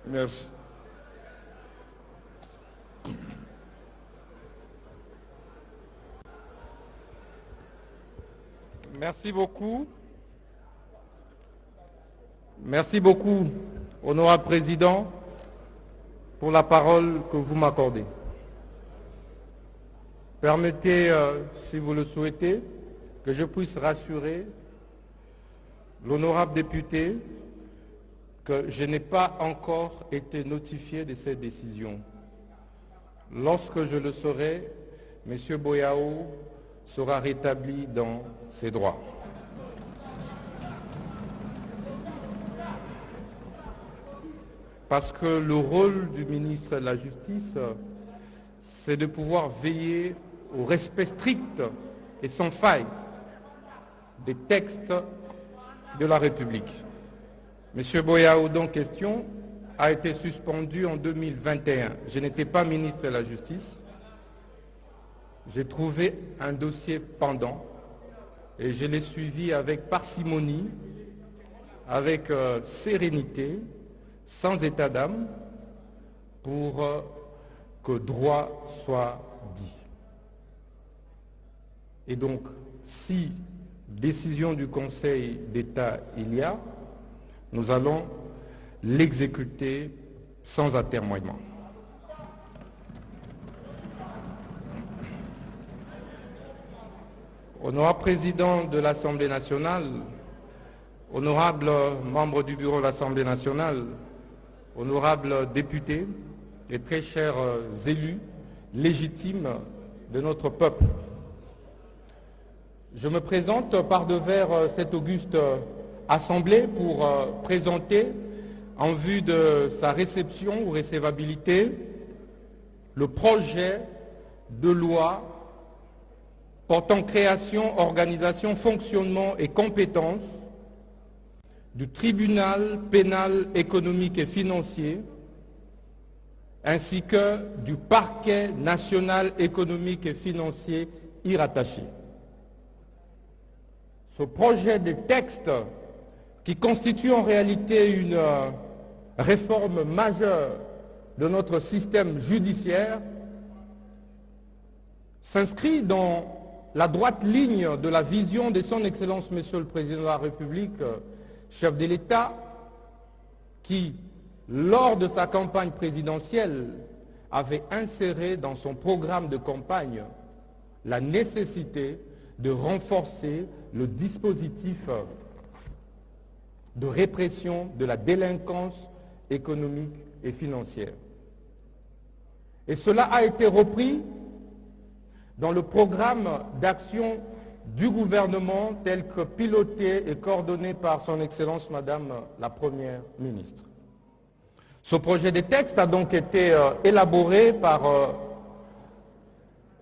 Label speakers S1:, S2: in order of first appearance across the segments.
S1: Merci.
S2: Merci beaucoup. Merci beaucoup, honorable président, pour la parole que vous m'accordez. Permettez, si vous le souhaitez, que je puisse rassurer l'honorable député que je n'ai pas encore été notifié de cette décision. Lorsque je le serai, M. Boyao sera rétabli dans ses droits. Parce que le rôle du ministre de la Justice, c'est de pouvoir veiller au respect strict et sans faille des textes de la République. M. Boyao, dont question, a été suspendu en 2021. Je n'étais pas ministre de la Justice. J'ai trouvé un dossier pendant et je l'ai suivi avec parcimonie, avec sérénité, sans état d'âme, pour que droit soit dit. Et donc, si décision du Conseil d'État il y a, nous allons l'exécuter sans atermoiement. Honorable président de l'Assemblée nationale, honorables membres du bureau de l'Assemblée nationale, honorables députés et très chers élus légitimes de notre peuple, je me présente par devers cette auguste Assemblée pour présenter, en vue de sa réception ou recevabilité, le projet de loi portant création, organisation, fonctionnement et compétences du tribunal pénal économique et financier ainsi que du parquet national économique et financier y rattaché. Ce projet de texte, qui constitue en réalité une réforme majeure de notre système judiciaire, s'inscrit dans la droite ligne de la vision de son Excellence Monsieur le Président de la République, chef de l'État, qui, lors de sa campagne présidentielle, avait inséré dans son programme de campagne la nécessité de renforcer le dispositif de répression de la délinquance économique et financière. Et cela a été repris dans le programme d'action du gouvernement tel que piloté et coordonné par son Excellence Madame la Première ministre. Ce projet de texte a donc été élaboré par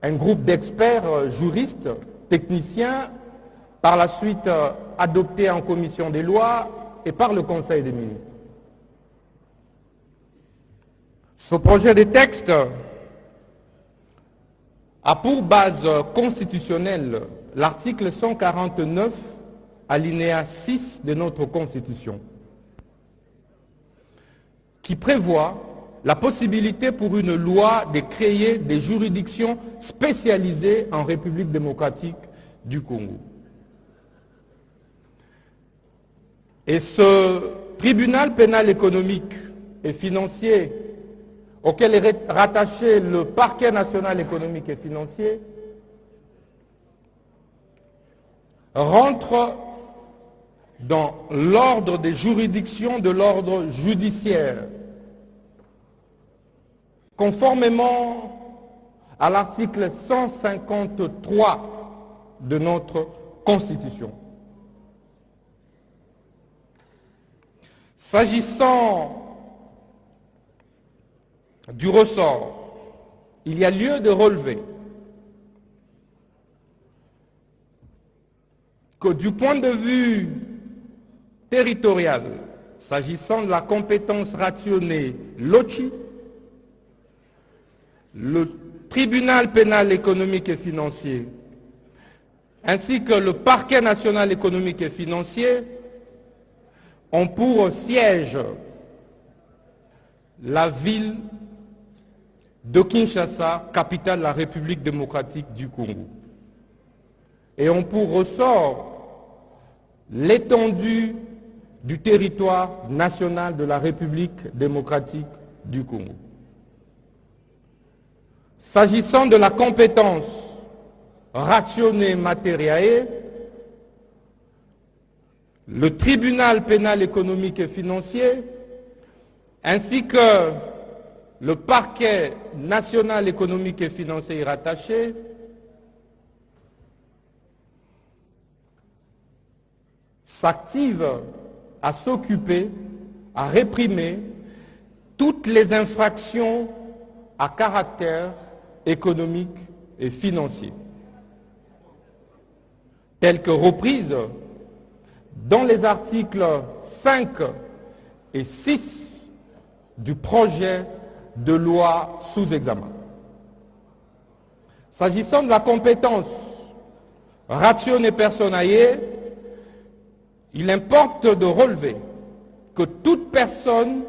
S2: un groupe d'experts, juristes, techniciens, par la suite adopté en commission des lois et par le Conseil des ministres. Ce projet de texte a pour base constitutionnelle l'article 149, alinéa 6 de notre Constitution, qui prévoit la possibilité pour une loi de créer des juridictions spécialisées en République démocratique du Congo. Et ce tribunal pénal économique et financier auquel est rattaché le parquet national économique et financier rentre dans l'ordre des juridictions de l'ordre judiciaire, conformément à l'article 153 de notre Constitution. S'agissant du ressort, il y a lieu de relever que du point de vue territorial, s'agissant de la compétence rationnée LOTCHI, le tribunal pénal économique et financier, ainsi que le parquet national économique et financier, ont pour siège la ville de Kinshasa, capitale de la République démocratique du Congo. Et ont pour ressort l'étendue du territoire national de la République démocratique du Congo. S'agissant de la compétence rationnée materiae, le tribunal pénal économique et financier, ainsi que le parquet national économique et financier y rattaché, s'active à s'occuper, à réprimer toutes les infractions à caractère économique et financier, telles que reprises dans les articles 5 et 6 du projet de loi sous examen. S'agissant de la compétence ratione personae, il importe de relever que toute personne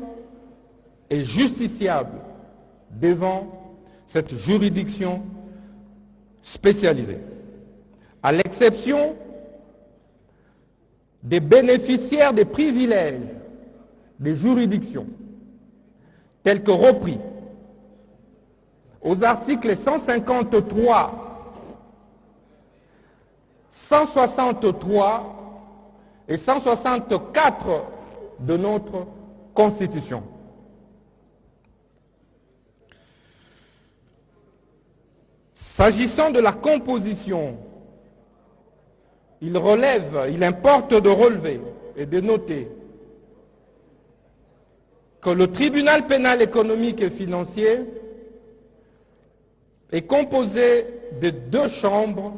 S2: est justiciable devant cette juridiction spécialisée, à l'exception des bénéficiaires des privilèges des juridictions, tels que repris aux articles 153, 163 et 164 de notre Constitution. S'agissant de la composition, il importe de relever et de noter que le tribunal pénal économique et financier est composé de 2 chambres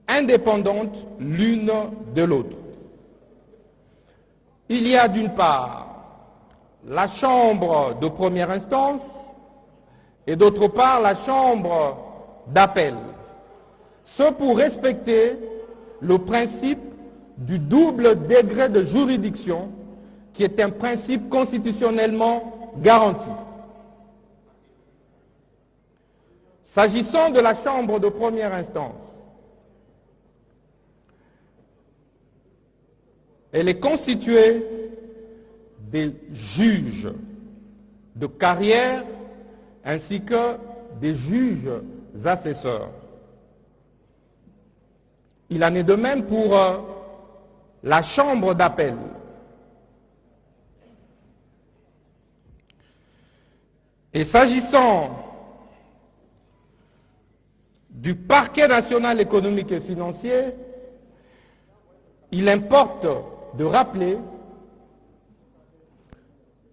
S2: indépendantes l'une de l'autre. Il y a d'une part la chambre de première instance et d'autre part la chambre d'appel. Ce pour respecter le principe du double degré de juridiction qui est un principe constitutionnellement garanti. S'agissant de la chambre de première instance, elle est constituée des juges de carrière ainsi que des juges assesseurs. Il en est de même pour la chambre d'appel. Et s'agissant du parquet national économique et financier, il importe de rappeler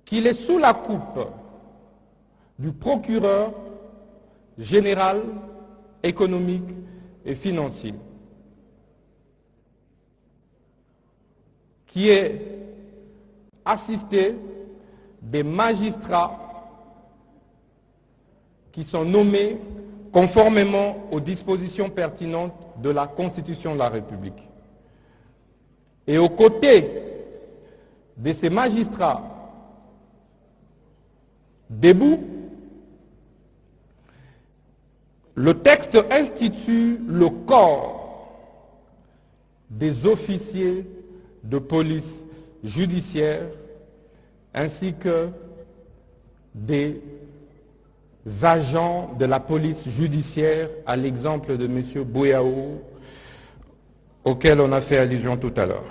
S2: qu'il est sous la coupe du procureur général économique et financier, qui est assisté des magistrats qui sont nommés conformément aux dispositions pertinentes de la Constitution de la République. Et aux côtés de ces magistrats debout, le texte institue le corps des officiers de police judiciaire ainsi que des agents de la police judiciaire, à l'exemple de M. Bouyao, auquel on a fait allusion tout à l'heure.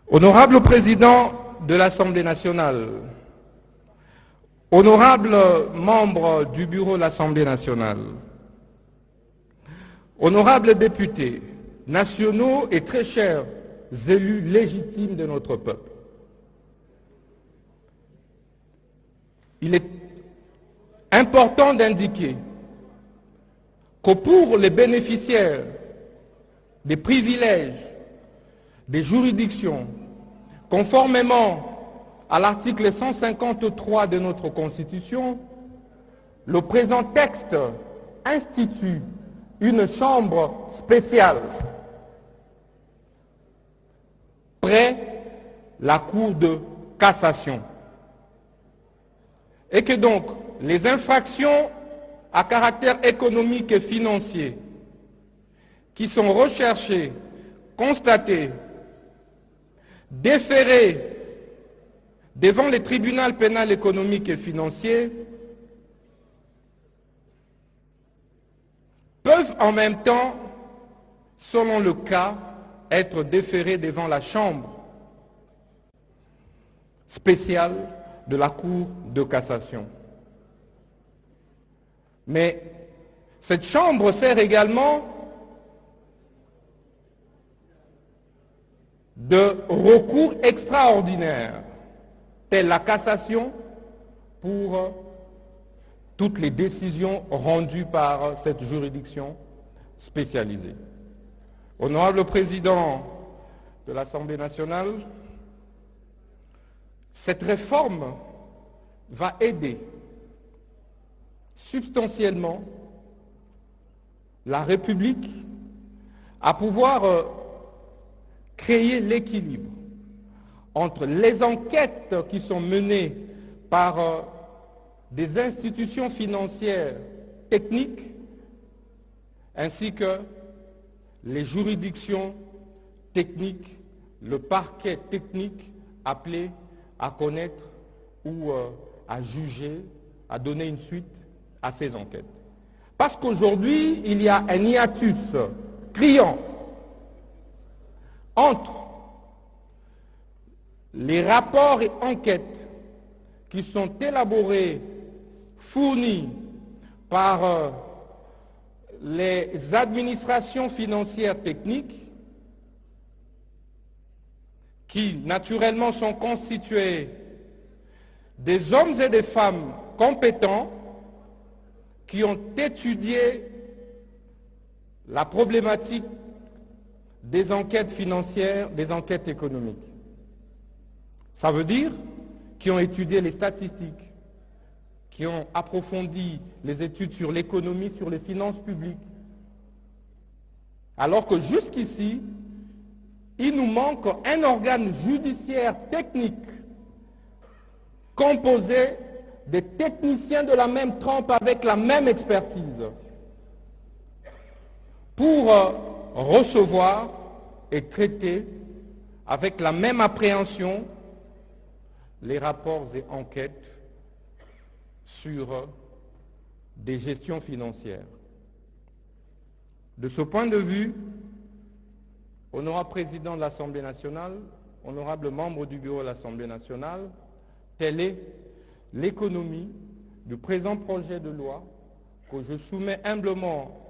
S2: Honorable Président de l'Assemblée nationale, honorables membres du bureau de l'Assemblée nationale, honorables députés nationaux et très chers élus légitimes de notre peuple, il est important d'indiquer que pour les bénéficiaires des privilèges des juridictions, conformément à l'article 153 de notre Constitution, le présent texte institue une chambre spéciale près la Cour de cassation. Et que donc les infractions à caractère économique et financier qui sont recherchées, constatées, déférées devant les tribunaux pénals économiques et financiers peuvent en même temps, selon le cas, être déférées devant la chambre spéciale de la Cour de cassation. Mais cette chambre sert également de recours extraordinaire, telle la cassation, pour toutes les décisions rendues par cette juridiction spécialisée. Honorable Président de l'Assemblée nationale, cette réforme va aider substantiellement la République à pouvoir créer l'équilibre entre les enquêtes qui sont menées par des institutions financières techniques ainsi que les juridictions techniques, le parquet technique appelé à connaître ou à juger, à donner une suite à ces enquêtes. Parce qu'aujourd'hui, il y a un hiatus criant entre les rapports et enquêtes qui sont élaborés, fournis par les administrations financières techniques, qui naturellement sont constitués des hommes et des femmes compétents qui ont étudié la problématique des enquêtes financières, des enquêtes économiques. Ça veut dire qui ont étudié les statistiques, qui ont approfondi les études sur l'économie, sur les finances publiques. Alors que jusqu'ici, il nous manque un organe judiciaire technique composé des techniciens de la même trempe avec la même expertise pour recevoir et traiter avec la même appréhension les rapports et enquêtes sur des gestions financières. De ce point de vue, honorable Président de l'Assemblée nationale, honorable membre du bureau de l'Assemblée nationale, telle est l'économie du présent projet de loi que je soumets humblement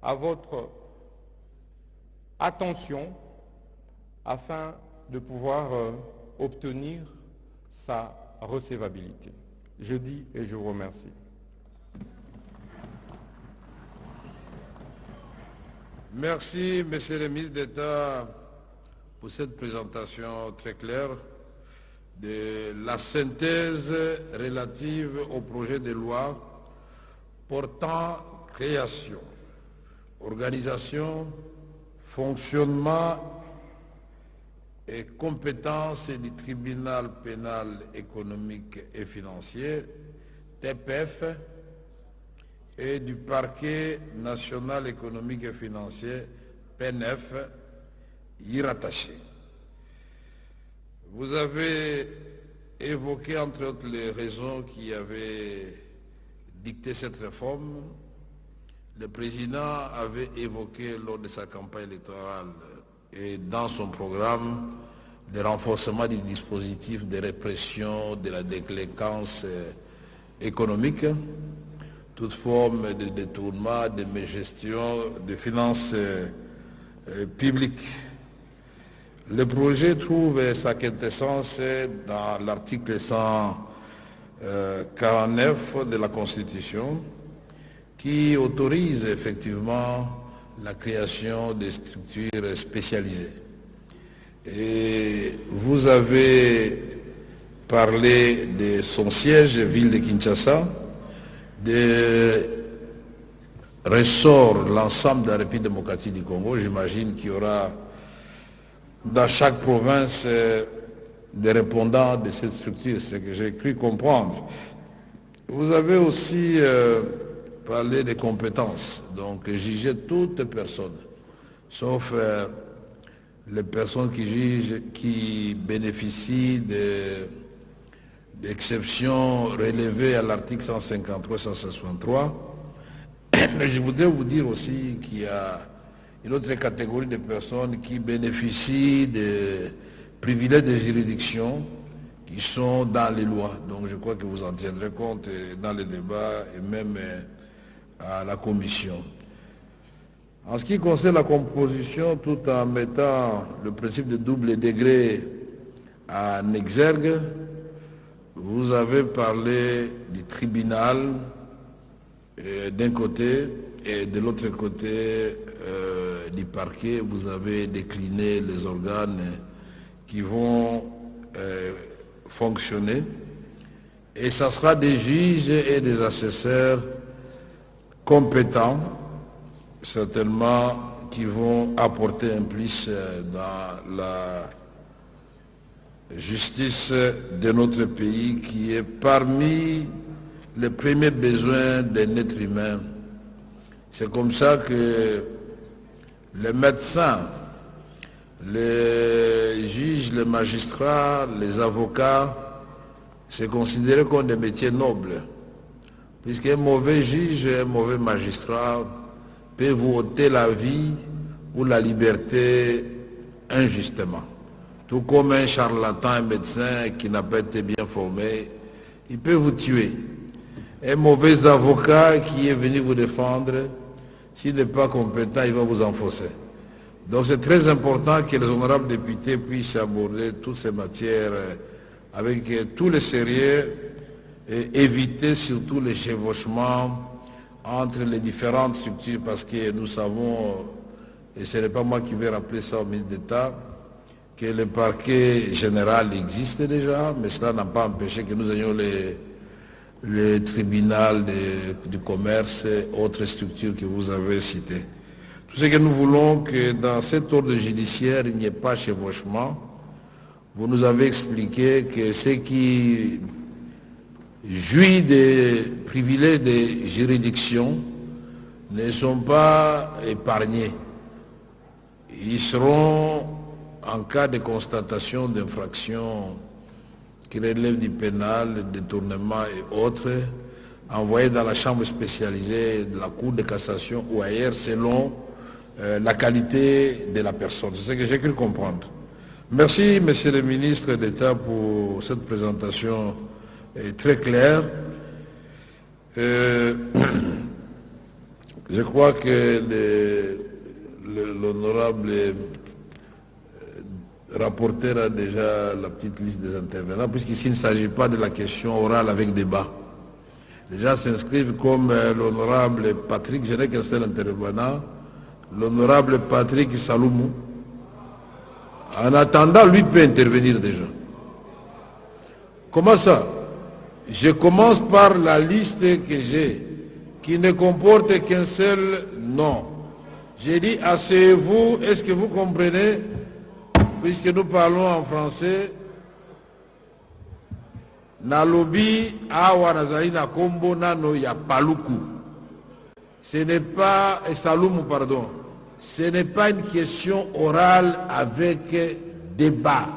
S2: à votre attention afin de pouvoir obtenir sa recevabilité. Je dis et je vous remercie.
S1: Merci, Monsieur le ministre d'État, pour cette présentation très claire de la synthèse relative au projet de loi portant création, organisation, fonctionnement et compétences du tribunal pénal économique et financier, TPF, et du parquet national économique et financier, PNF, y rattaché. Vous avez évoqué, entre autres, les raisons qui avaient dicté cette réforme. Le président avait évoqué lors de sa campagne électorale et dans son programme le renforcement du dispositif de répression de la délinquance économique, toute forme de détournement, de mégestion des finances publiques. Le projet trouve sa quintessence dans l'article 149 de la Constitution qui autorise effectivement la création de structures spécialisées. Et vous avez parlé de son siège, ville de Kinshasa, de ressort l'ensemble de la République démocratique du Congo. J'imagine qu'il y aura dans chaque province des répondants de cette structure, c'est ce que j'ai cru comprendre. Vous avez aussi parlé des compétences, donc juger toute personne, sauf les personnes qui jugent, qui bénéficient d'exceptions relevées à l'article 153 et 163. Mais je voudrais vous dire aussi qu'il y a une autre catégorie de personnes qui bénéficient des privilèges de juridiction qui sont dans les lois. Donc je crois que vous en tiendrez compte dans les débats et même à la commission. En ce qui concerne la composition, tout en mettant le principe de double degré en exergue, vous avez parlé du tribunal d'un côté et de l'autre côté du parquet. Vous avez décliné les organes qui vont fonctionner et ça sera des juges et des assesseurs compétents, certainement, qui vont apporter un plus dans la justice de notre pays, qui est parmi les premiers besoins d'un être humain. C'est comme ça que les médecins, les juges, les magistrats, les avocats, c'est considéré comme des métiers nobles. Puisqu'un mauvais juge, un mauvais magistrat peut vous ôter la vie ou la liberté injustement. Tout comme un charlatan, un médecin qui n'a pas été bien formé, il peut vous tuer. Un mauvais avocat qui est venu vous défendre, s'il n'est pas compétent, il va vous enfoncer. Donc c'est très important que les honorables députés puissent aborder toutes ces matières avec tout le sérieux et éviter surtout les chevauchements entre les différentes structures, parce que nous savons, et ce n'est pas moi qui vais rappeler ça au ministre d'État, que le parquet général existe déjà, mais cela n'a pas empêché que nous ayons le tribunal du commerce et autres structures que vous avez citées. Tout ce que nous voulons, que dans cet ordre judiciaire, il n'y ait pas chevauchement. Vous nous avez expliqué que ceux qui jouissent des privilèges de juridiction ne sont pas épargnés. Ils seront, en cas de constatation d'infraction qui relève du pénal, détournement et autres, envoyés dans la chambre spécialisée de la Cour de cassation ou ailleurs selon la qualité de la personne. C'est ce que j'ai cru comprendre. Merci, Monsieur le ministre d'État, pour cette présentation très claire. Je crois que l'honorable rapporteur a déjà la petite liste des intervenants, puisqu'ici il ne s'agit pas de la question orale avec débat. Les gens s'inscrivent comme l'honorable Patrick, je n'ai qu'un seul intervenant, l'honorable Patrick Saloumou. En attendant, lui peut intervenir déjà. Comment ça? Je commence par la liste que j'ai, qui ne comporte qu'un seul nom. J'ai dit, asseyez-vous, est-ce que vous comprenez? Puisque nous parlons en français, Nalobi awa nazali na kombo nano ya paluku. Ce n'est pas, Saloumou, pardon, ce n'est pas une question orale avec débat.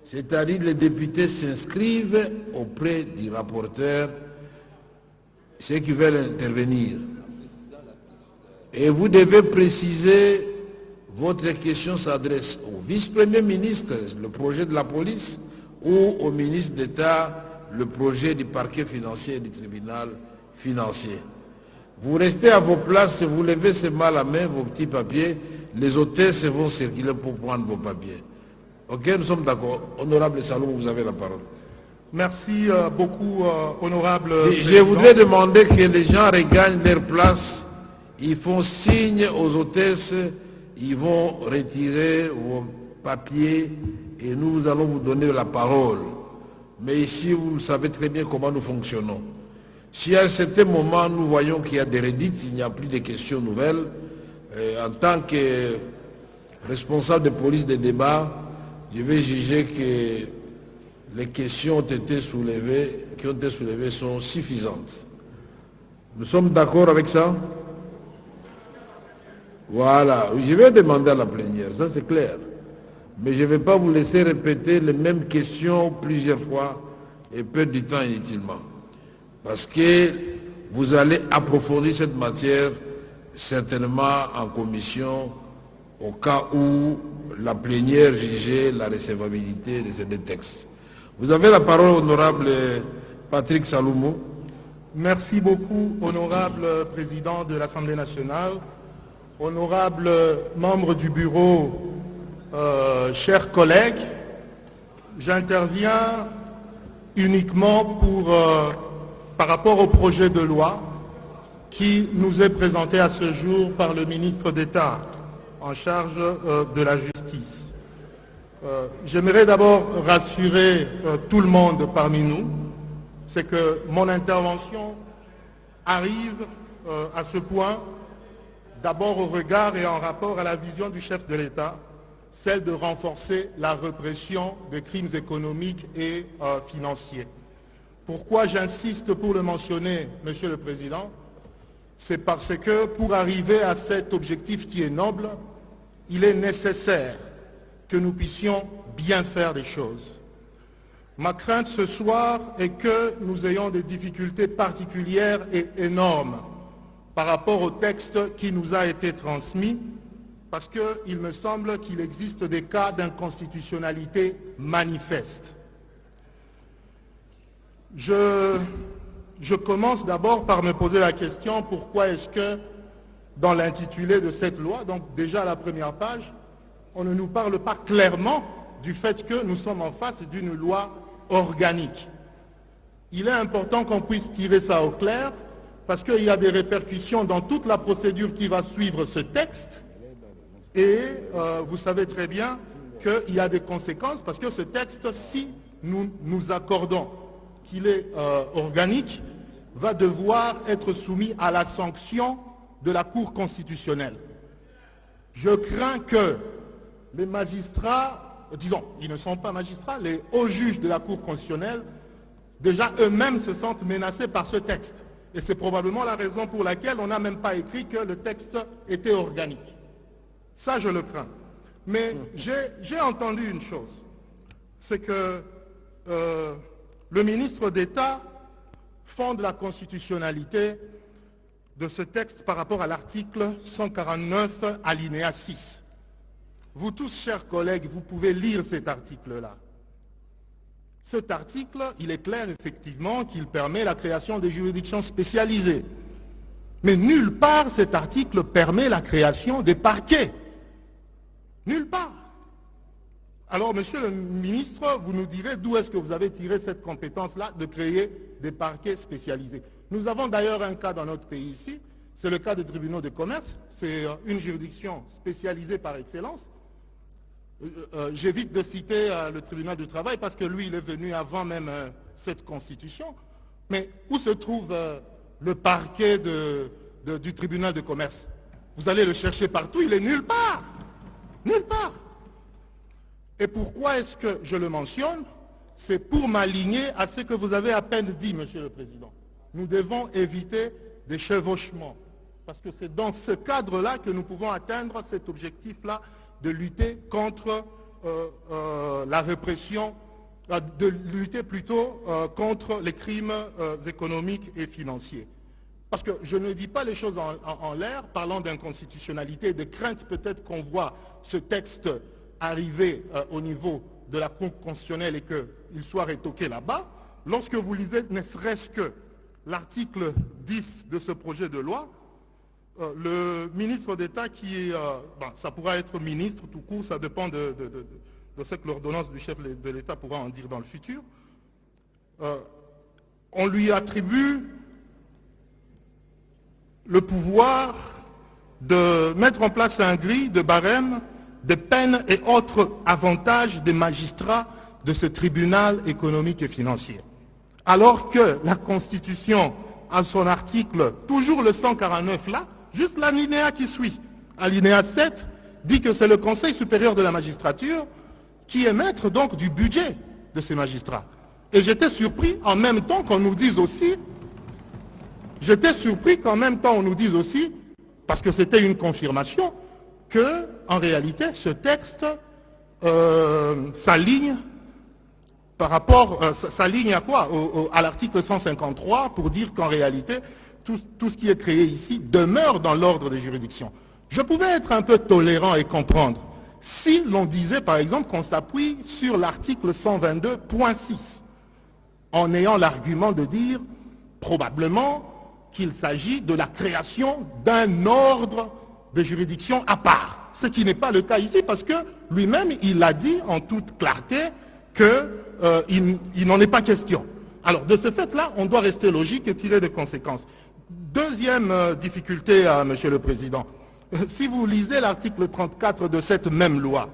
S1: C'est-à-dire les députés s'inscrivent auprès du rapporteur, ceux qui veulent intervenir. Et vous devez préciser, votre question s'adresse au vice-premier ministre, le projet de la police, ou au ministre d'État, le projet du parquet financier et du tribunal financier. Vous restez à vos places, vous levez seulement la main, vos petits papiers, les hôtesses vont circuler pour prendre vos papiers. Ok, nous sommes d'accord. Honorable Salomon, vous avez la parole.
S2: Merci beaucoup, honorable
S1: Je
S2: président.
S1: voudrais demander que les gens regagnent leur place, ils font signe aux hôtesses, ils vont retirer vos papiers et nous allons vous donner la parole. Mais ici, vous savez très bien comment nous fonctionnons. Si à un certain moment, nous voyons qu'il y a des redites, il n'y a plus de questions nouvelles, en tant que responsable de police des débats, je vais juger que les questions qui ont été soulevées sont suffisantes. Nous sommes d'accord avec ça? Voilà, je vais demander à la plénière, ça c'est clair. Mais je ne vais pas vous laisser répéter les mêmes questions plusieurs fois et perdre du temps inutilement. Parce que vous allez approfondir cette matière certainement en commission au cas où la plénière jugeait la recevabilité de ces deux textes. Vous avez la parole, honorable Patrick Saloumou.
S2: Merci beaucoup, honorable président de l'Assemblée nationale, honorable membre du bureau, chers collègues. J'interviens uniquement par rapport au projet de loi qui nous est présenté à ce jour par le ministre d'État en charge de la justice. J'aimerais d'abord rassurer tout le monde parmi nous, c'est que mon intervention arrive à ce point d'abord au regard et en rapport à la vision du chef de l'État, celle de renforcer la répression des crimes économiques et financiers. Pourquoi j'insiste pour le mentionner, Monsieur le Président? C'est parce que pour arriver à cet objectif qui est noble, il est nécessaire que nous puissions bien faire des choses. Ma crainte ce soir est que nous ayons des difficultés particulières et énormes par rapport au texte qui nous a été transmis, parce qu'il me semble qu'il existe des cas d'inconstitutionnalité manifeste. Je commence d'abord par me poser la question, pourquoi est-ce que dans l'intitulé de cette loi, donc déjà à la première page, on ne nous parle pas clairement du fait que nous sommes en face d'une loi organique. Il est important qu'on puisse tirer ça au clair, parce qu'il y a des répercussions dans toute la procédure qui va suivre ce texte, et vous savez très bien qu'il y a des conséquences, parce que ce texte, si nous nous accordons qu'il est organique, va devoir être soumis à la sanction de la Cour constitutionnelle. Je crains que les magistrats, disons, ils ne sont pas magistrats, les hauts juges de la Cour constitutionnelle, déjà eux-mêmes se sentent menacés par ce texte. Et c'est probablement la raison pour laquelle on n'a même pas écrit que le texte était organique. Ça, je le crains. Mais j'ai entendu une chose, c'est que le ministre d'État fonde la constitutionnalité de ce texte par rapport à l'article 149, alinéa 6. Vous tous, chers collègues, vous pouvez lire cet article-là. Cet article, il est clair effectivement qu'il permet la création des juridictions spécialisées. Mais nulle part cet article permet la création des parquets. Nulle part. Alors, monsieur le ministre, vous nous direz d'où est-ce que vous avez tiré cette compétence-là de créer des parquets spécialisés. Nous avons d'ailleurs un cas dans notre pays ici, c'est le cas des tribunaux de commerce, c'est une juridiction spécialisée par excellence. J'évite de citer le tribunal du travail parce que lui, il est venu avant même cette constitution. Mais où se trouve le parquet du tribunal de commerce? Vous allez le chercher partout, il est nulle part. Nulle part. Et pourquoi est-ce que je le mentionne? C'est pour m'aligner à ce que vous avez à peine dit, Monsieur le Président. Nous devons éviter des chevauchements. Parce que c'est dans ce cadre-là que nous pouvons atteindre cet objectif-là de lutter contre la répression, de lutter plutôt contre les crimes économiques et financiers. Parce que je ne dis pas les choses en l'air, parlant d'inconstitutionnalité, de crainte peut-être qu'on voit ce texte arriver au niveau de la Cour constitutionnelle et qu'il soit rétoqué là-bas. Lorsque vous lisez ne serait-ce que l'article 10 de ce projet de loi, le ministre d'État qui est, ça pourra être ministre tout court, ça dépend de ce que l'ordonnance du chef de l'État pourra en dire dans le futur, on lui attribue le pouvoir de mettre en place un grille de barème de peines et autres avantages des magistrats de ce tribunal économique et financier. Alors que la Constitution, à son article, toujours le 149 là, juste l'alinéa qui suit, alinéa 7, dit que c'est le Conseil supérieur de la magistrature qui est maître donc du budget de ces magistrats. Et j'étais surpris en même temps qu'on nous dise aussi, parce que c'était une confirmation, que en réalité ce texte s'aligne s'aligne à quoi? À l'article 153 pour dire qu'en réalité tout ce qui est créé ici demeure dans l'ordre des juridictions. Je pouvais être un peu tolérant et comprendre si l'on disait par exemple qu'on s'appuie sur l'article 122.6 en ayant l'argument de dire probablement qu'il s'agit de la création d'un ordre de juridiction à part. Ce qui n'est pas le cas ici parce que lui-même il a dit en toute clarté qu'il n'en est pas question. Alors de ce fait-là, on doit rester logique et tirer des conséquences. Deuxième difficulté, Monsieur le Président, si vous lisez l'article 34 de cette même loi,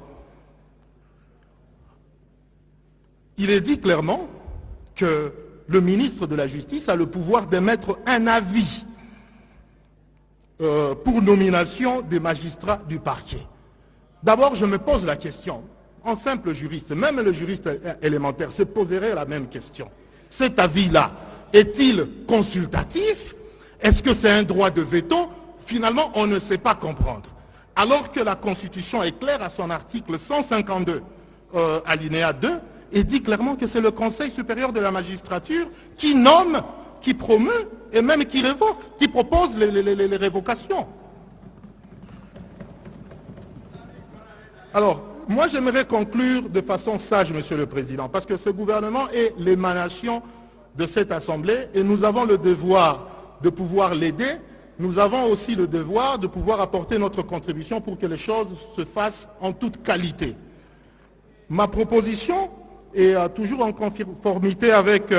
S2: il est dit clairement que le ministre de la Justice a le pouvoir d'émettre un avis pour nomination des magistrats du parquet. D'abord, je me pose la question, en simple juriste, même le juriste élémentaire se poserait la même question. Cet avis-là, est-il consultatif? Est-ce que c'est un droit de veto? Finalement, on ne sait pas comprendre. Alors que la Constitution est claire à son article 152, alinéa 2, et dit clairement que c'est le Conseil supérieur de la magistrature qui nomme, qui promeut et même qui révoque, qui propose les révocations. Alors, moi j'aimerais conclure de façon sage, Monsieur le Président, parce que ce gouvernement est l'émanation de cette Assemblée et nous avons le devoir de pouvoir l'aider. Nous avons aussi le devoir de pouvoir apporter notre contribution pour que les choses se fassent en toute qualité. Ma proposition est toujours en conformité avec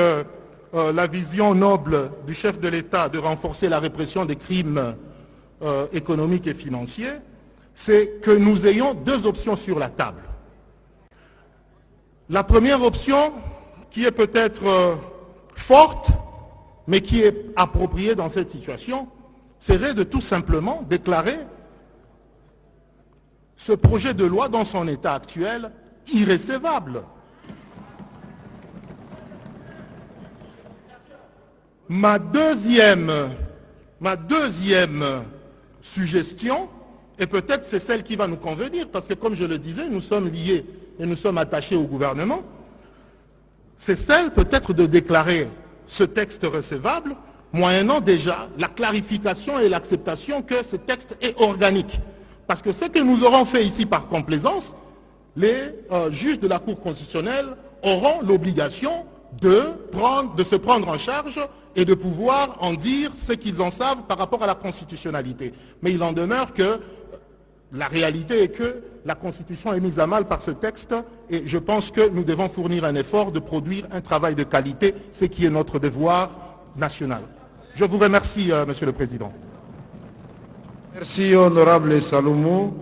S2: la vision noble du chef de l'État de renforcer la répression des crimes économiques et financiers, c'est que nous ayons deux options sur la table. La première option, qui est peut-être forte, mais qui est appropriée dans cette situation, serait de tout simplement déclarer ce projet de loi dans son état actuel irrécevable. Ma deuxième suggestion, et peut-être c'est celle qui va nous convenir, parce que comme je le disais, nous sommes liés et nous sommes attachés au gouvernement, c'est celle peut-être de déclarer ce texte recevable, moyennant déjà la clarification et l'acceptation que ce texte est organique. Parce que ce que nous aurons fait ici par complaisance, les juges de la Cour constitutionnelle auront l'obligation de se prendre en charge et de pouvoir en dire ce qu'ils en savent par rapport à la constitutionnalité. Mais il en demeure que la réalité est que la Constitution est mise à mal par ce texte et je pense que nous devons fournir un effort de produire un travail de qualité, ce qui est notre devoir national. Je vous remercie, Monsieur le Président.
S1: Merci, honorable Salomon.